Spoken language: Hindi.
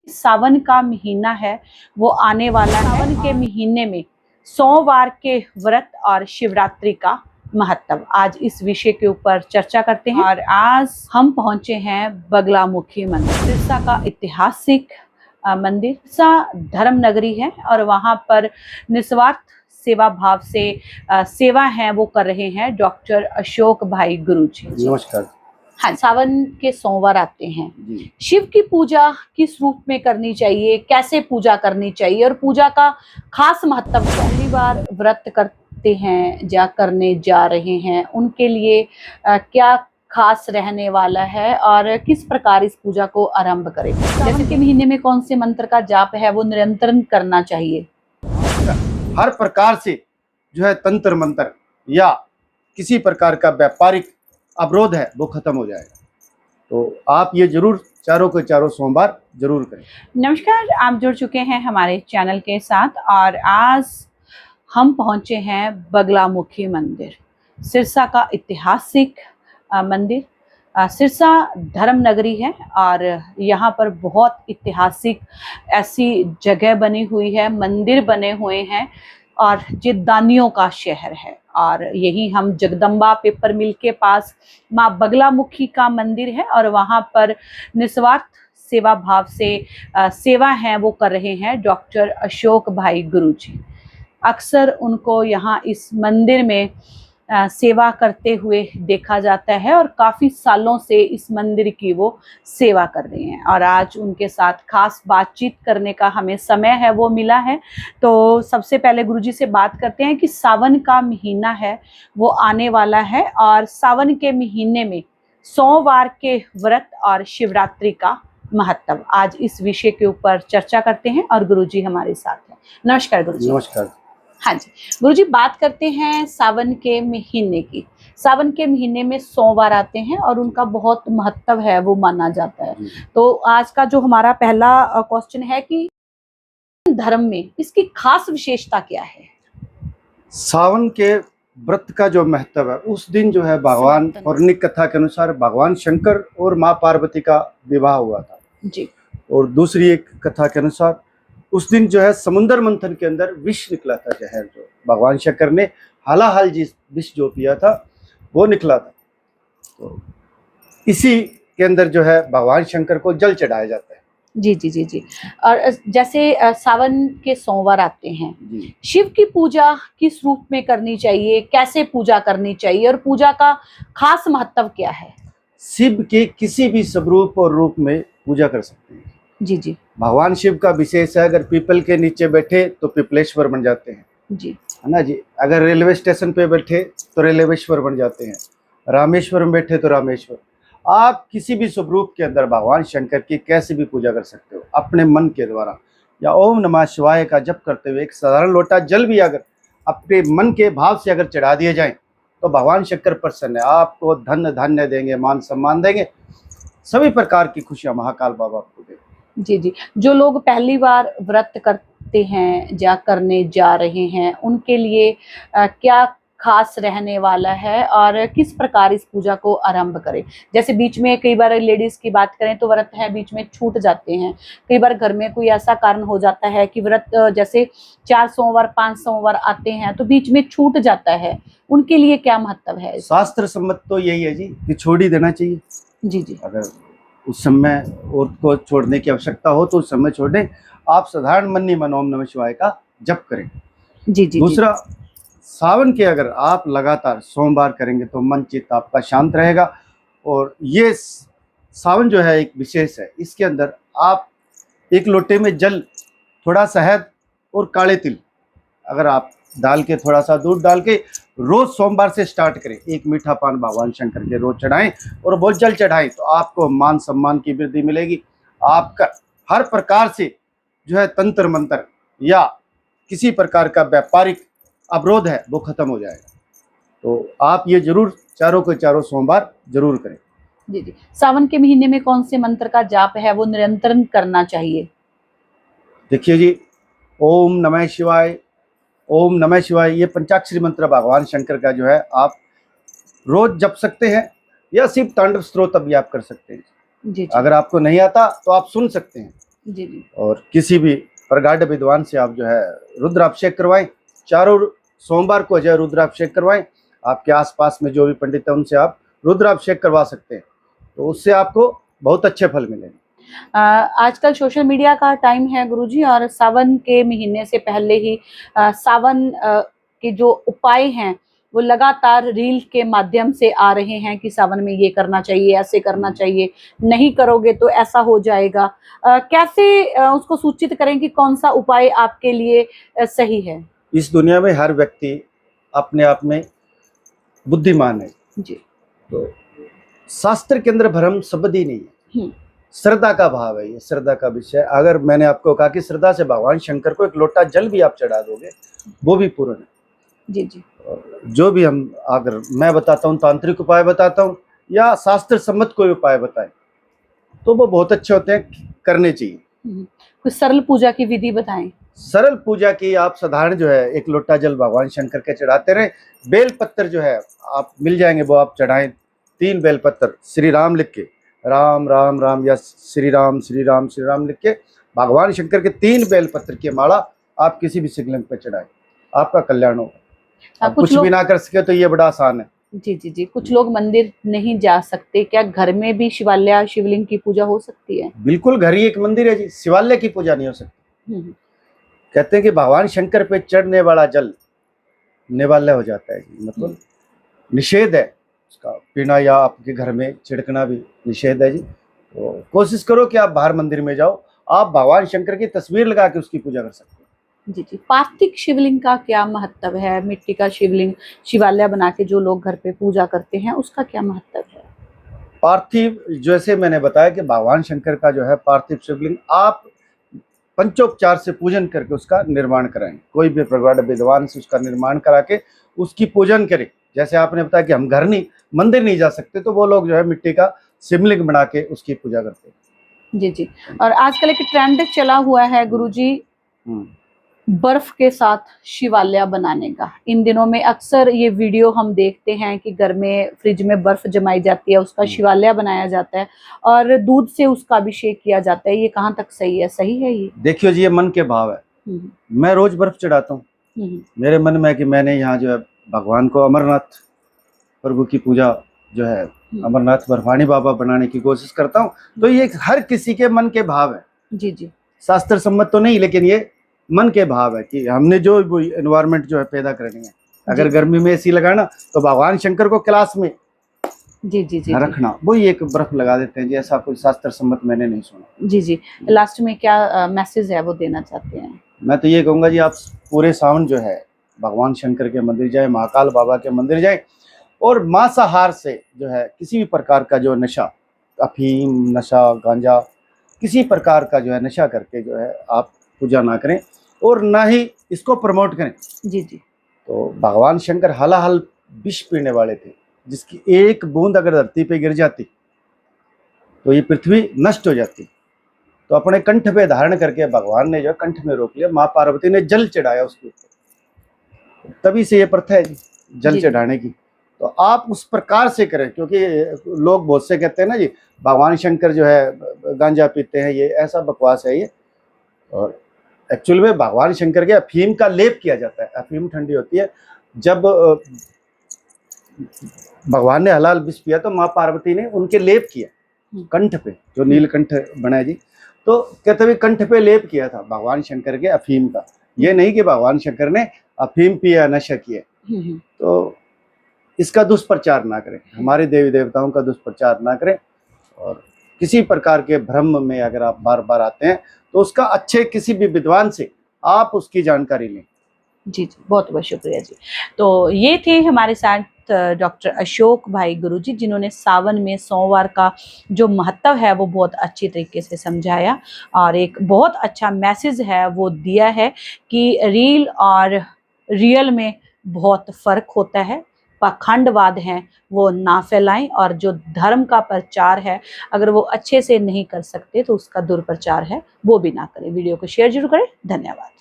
सावन का महीना है वो आने वाला है। सावन के महीने में सोमवार के व्रत और शिवरात्रि का महत्व, आज इस विषय के ऊपर चर्चा करते हैं। और आज हम पहुंचे हैं बगलामुखी मंदिर, सिरसा का ऐतिहासिक मंदिर। सिरसा धर्म नगरी है और वहां पर निस्वार्थ सेवा भाव से सेवा है वो कर रहे हैं डॉक्टर अशोक भाई गुरुजी। नमस्कार। हाँ, सावन के सोमवार आते हैं जी। शिव की पूजा किस रूप में करनी चाहिए, कैसे पूजा करनी चाहिए और पूजा का खास महत्व। पहली बार व्रत करते हैं या करने जा रहे हैं उनके लिए क्या खास रहने वाला है और किस प्रकार इस पूजा को आरंभ करें। जैसे के महीने में कौन से मंत्र का जाप है वो निरंतर करना चाहिए। हर प्रकार से जो है तंत्र मंत्र या किसी प्रकार का व्यापारिक अवरोध है वो खत्म हो जाएगा। तो आप ये जरूर चारों के चारों सोमवार जरूर करें। नमस्कार, आप जुड़ चुके हैं हमारे चैनल के साथ और आज हम पहुंचे हैं बगलामुखी मंदिर, सिरसा का ऐतिहासिक मंदिर। सिरसा धर्म नगरी है और यहाँ पर बहुत ऐतिहासिक ऐसी जगह बनी हुई है, मंदिर बने हुए हैं और ये दानियों का शहर है। और यही हम जगदम्बा पेपर मिल के पास माँ बगलामुखी का मंदिर है और वहाँ पर निस्वार्थ सेवा भाव से सेवा है वो कर रहे हैं डॉक्टर अशोक भाई गुरुजी। अक्सर उनको यहाँ इस मंदिर में सेवा करते हुए देखा जाता है और काफ़ी सालों से इस मंदिर की वो सेवा कर रहे हैं और आज उनके साथ खास बातचीत करने का हमें समय है वो मिला है। तो सबसे पहले गुरुजी से बात करते हैं कि सावन का महीना है वो आने वाला है और सावन के महीने में सोमवार के व्रत और शिवरात्रि का महत्व, आज इस विषय के ऊपर चर्चा करते हैं और गुरुजी हमारे साथ हैं। नमस्कार गुरुजी। नमस्कार। हाँ जी गुरुजी, बात करते हैं सावन के महीने की। सावन के महीने में सोमवार आते हैं और उनका बहुत महत्व है वो माना जाता है। तो आज का जो हमारा पहला क्वेश्चन है कि धर्म में इसकी खास विशेषता क्या है। सावन के व्रत का जो महत्व है, उस दिन जो है भगवान पौराणिक कथा के अनुसार भगवान शंकर और माँ पार्वती का विवाह हुआ था जी। और दूसरी एक कथा के अनुसार उस दिन जो है समुद्र मंथन के अंदर विष निकला था, जहर जो भगवान शंकर ने हालाहाल जिस विष जो पिया था वो निकला था। तो इसी के अंदर जो है भगवान शंकर को जल चढ़ाया जाता है। जी जी जी जी। और जैसे सावन के सोमवार आते हैं जी। शिव की पूजा किस रूप में करनी चाहिए, कैसे पूजा करनी चाहिए और पूजा का खास महत्व क्या है। शिव के किसी भी स्वरूप और रूप में पूजा कर सकते हैं। जी जी। भगवान शिव का विशेष है, अगर पीपल के नीचे बैठे तो पिपलेश्वर बन जाते हैं जी, है ना जी। अगर रेलवे स्टेशन पे बैठे तो रेलवेश्वर बन जाते हैं, रामेश्वर में बैठे तो रामेश्वर। आप किसी भी स्वरूप के अंदर भगवान शंकर की कैसे भी पूजा कर सकते हो अपने मन के द्वारा, या ओम नमः शिवाय का जप करते हुए एक साधारण लोटा जल भी अगर अपने मन के भाव से अगर चढ़ा दिए जाएं तो भगवान शंकर प्रसन्न है, आपको धन धान्य देंगे, मान सम्मान देंगे, सभी प्रकार की खुशियां महाकाल बाबा आपको देंगे। जी जी। जो लोग पहली बार व्रत करते हैं या करने जा रहे हैं उनके लिए क्या खास रहने वाला है और किस प्रकार इस पूजा को आरंभ करें। जैसे बीच में कई बार लेडीज की बात करें तो व्रत है बीच में छूट जाते हैं, कई बार घर में कोई ऐसा कारण हो जाता है कि व्रत जैसे 4 सोमवार 5 सोमवार आते हैं तो बीच में छूट जाता है, उनके लिए क्या महत्व है। शास्त्र सम्मत तो यही है जी कि छोड़ ही देना चाहिए। जी जी। अगर उस समय औरत को छोड़ने की आवश्यकता हो तो उस समय छोड़ दें। आप साधारण मन ही मन ओम नमः शिवाय का जप करें। जी जी। दूसरा, सावन के अगर आप लगातार सोमवार करेंगे तो मन चित्त आपका शांत रहेगा। और ये सावन जो है एक विशेष है, इसके अंदर आप एक लोटे में जल, थोड़ा शहद और काले तिल अगर आप डाल के, थोड़ा सा दूध डाल के रोज सोमवार से स्टार्ट करें, एक मीठा पान भगवान शंकर के रोज चढ़ाएं और वो जल चढ़ाएं तो आपको मान सम्मान की वृद्धि मिलेगी। आपका हर प्रकार से जो है तंत्र मंत्र या किसी प्रकार का व्यापारिक अवरोध है वो खत्म हो जाएगा। तो आप ये जरूर चारों के चारों सोमवार जरूर करें। जी जी। सावन के महीने में कौन से मंत्र का जाप है वो निरंतर करना चाहिए। देखिए जी, ओम नमः शिवाय, ओम नमः शिवाय, ये पंचाक्षरी मंत्र भगवान शंकर का जो है आप रोज जप सकते हैं या शिव तांडव स्तोत्र भी आप कर सकते हैं। जी जी। अगर आपको नहीं आता तो आप सुन सकते हैं। जी जी और किसी भी प्रगाढ़ विद्वान से आप जो है रुद्राभिषेक करवाएं। चारों सोमवार को जो है रुद्राभिषेक करवाएं। आपके आसपास में जो भी पंडित है उनसे आप रुद्राभिषेक करवा सकते हैं, तो उससे आपको बहुत अच्छे फल मिलेंगे। आजकल सोशल मीडिया का टाइम है गुरुजी, और सावन के महीने से पहले ही सावन के जो उपाय हैं वो लगातार रील के माध्यम से आ रहे हैं कि सावन में ये करना चाहिए, ऐसे करना चाहिए, नहीं करोगे तो ऐसा हो जाएगा। कैसे उसको सूचित करें कि कौन सा उपाय आपके लिए सही है? इस दुनिया में हर व्यक्ति अपने आप में बुद्धिमान है, जी। तो शास्त्र के अंदर भ्रम शब्द ही नहीं है। श्रद्धा का भाव है, ये श्रद्धा का विषय। अगर मैंने आपको कहा कि श्रद्धा से भगवान शंकर को एक लोटा जल भी आप चढ़ा दोगे, वो भी पूर्ण है। जी जी। जो भी हम, अगर मैं बताता हूँ तांत्रिक उपाय बताता हूँ या शास्त्र सम्मत कोई उपाय बताएं, तो वो बहुत अच्छे होते हैं, करने चाहिए। कुछ सरल पूजा की विधि बताएं। सरल पूजा की आप साधारण जो है एक लोटा जल भगवान शंकर के चढ़ाते रहे। बेल पत्तर जो है आप मिल जाएंगे, वो आप चढ़ाएं। 3 बेल पत्तर श्री राम लिख के, राम राम राम या श्री राम श्री राम श्री राम लिख के भगवान शंकर के 3 बेल पत्र की माला आप किसी भी शिवलिंग पर चढ़ाएं, आपका कल्याण होगा। आप कुछ भी ना कर सके तो ये बड़ा आसान है। जी जी जी। कुछ लोग मंदिर नहीं जा सकते, क्या घर में भी शिवालय शिवलिंग की पूजा हो सकती है? बिल्कुल, घर ही एक मंदिर है जी, शिवालय की पूजा नहीं हो सकती। कहते हैं कि भगवान शंकर पे चढ़ने वाला जल निवाल्य हो जाता है जी, मतलब निषेध है उसका पीना या आपके घर में छिड़कना भी निषेध है जी। तो कोशिश करो कि आप बाहर मंदिर में जाओ, आप भगवान शंकर की तस्वीर लगा के उसकी पूजा कर सकते हो। जी जी। पार्थिव शिवलिंग का क्या महत्व है? मिट्टी का शिवलिंग शिवालय बना के जो लोग घर पे पूजा करते हैं, उसका क्या महत्व है? पार्थिव, जैसे मैंने बताया कि भगवान शंकर का जो है पार्थिव शिवलिंग आप पंचोपचार से पूजन करके उसका निर्माण कराएं। कोई भी प्रगाढ़ विद्वान से उसका निर्माण करा के उसकी पूजन करें। जैसे आपने बताया कि हम घर नहीं, मंदिर नहीं जा सकते, तो वो लोग जो है मिट्टी का शिवलिंग बना के उसकी पूजा करते हैं। जी जी। और आजकल एक ट्रेंड चला हुआ है गुरुजी, बर्फ के साथ शिवालय बनाने का। इन दिनों में अक्सर ये वीडियो हम देखते हैं कि घर में फ्रिज में बर्फ जमाई जाती है, उसका शिवालय बनाया जाता है और दूध से उसका अभिषेक किया जाता है। ये कहाँ तक सही है? सही है ये? देखियो जी, ये मन के भाव है। मैं रोज बर्फ चढ़ाता हूँ। मेरे मन में है कि मैंने यहाँ जो है भगवान को अमरनाथ प्रभु की पूजा जो है अमरनाथ बर्फानी बाबा बनाने की कोशिश करता हूँ। तो ये हर किसी के मन के भाव है जी जी। शास्त्र सम्मत तो नहीं, लेकिन ये मन के भाव है कि हमने जो एनवायरनमेंट जो है पैदा करनी है। अगर गर्मी में एसी लगाना तो भगवान शंकर को क्लास में जी जी जी रखना, वही एक बर्फ लगा देते हैं जी। ऐसा कोई शास्त्र सम्मत मैंने नहीं सुना। जी जी। लास्ट में क्या मैसेज है वो देना चाहते हैं? मैं तो ये कहूँगा जी, आप पूरे सावन जो है भगवान शंकर के मंदिर जाए, महाकाल बाबा के मंदिर जाए, और मांसाहार से जो है किसी भी प्रकार का जो नशा, अफीम नशा, गांजा, किसी प्रकार का जो है नशा करके जो है आप पूजा ना करें और ना ही इसको प्रमोट करें। जी जी। तो भगवान शंकर हलाहल विष पीने वाले थे, जिसकी एक बूंद अगर धरती पे गिर जाती तो ये पृथ्वी नष्ट हो जाती। तो अपने कंठ पे धारण करके भगवान ने जो कंठ में रोक लिया। माँ पार्वती ने जल चढ़ाया उसके ऊपर, तभी से ये प्रथा है जल चढ़ाने की। तो आप उस प्रकार से करें, क्योंकि लोग बहुत से कहते हैं ना जी भगवान शंकर जो है गांजा पीते हैं, ये ऐसा बकवास है ये। और एक्चुअल में भगवान शंकर के अफीम का लेप किया जाता है। अफीम ठंडी होती है। जब भगवान ने हलाल विष पिया तो माँ पार्वती ने उनके लेप किया कंठ पे, जो नीलकंठ बना जी। तो कहते हुए कंठ पे लेप किया था भगवान शंकर के अफीम का। ये नहीं कि भगवान शंकर ने अफीम पिया, नशा किया। तो इसका दुष्प्रचार ना करें, हमारे देवी देवताओं का दुष्प्रचार ना करें। और किसी प्रकार के भ्रम में अगर आप बार बार आते हैं तो उसका अच्छे किसी भी विद्वान से आप उसकी जानकारी लें। जी जी, बहुत बहुत शुक्रिया जी। तो ये थे हमारे साथ डॉक्टर अशोक भाई गुरुजी, जिन्होंने सावन में सोमवार का जो महत्व है वो बहुत अच्छी तरीके से समझाया और एक बहुत अच्छा मैसेज है वो दिया है कि रील और रियल में बहुत फ़र्क होता है। पाखंडवाद हैं वो ना फैलाएं, और जो धर्म का प्रचार है अगर वो अच्छे से नहीं कर सकते तो उसका दुर्प्रचार है वो भी ना करें। वीडियो को शेयर जरूर करें। धन्यवाद।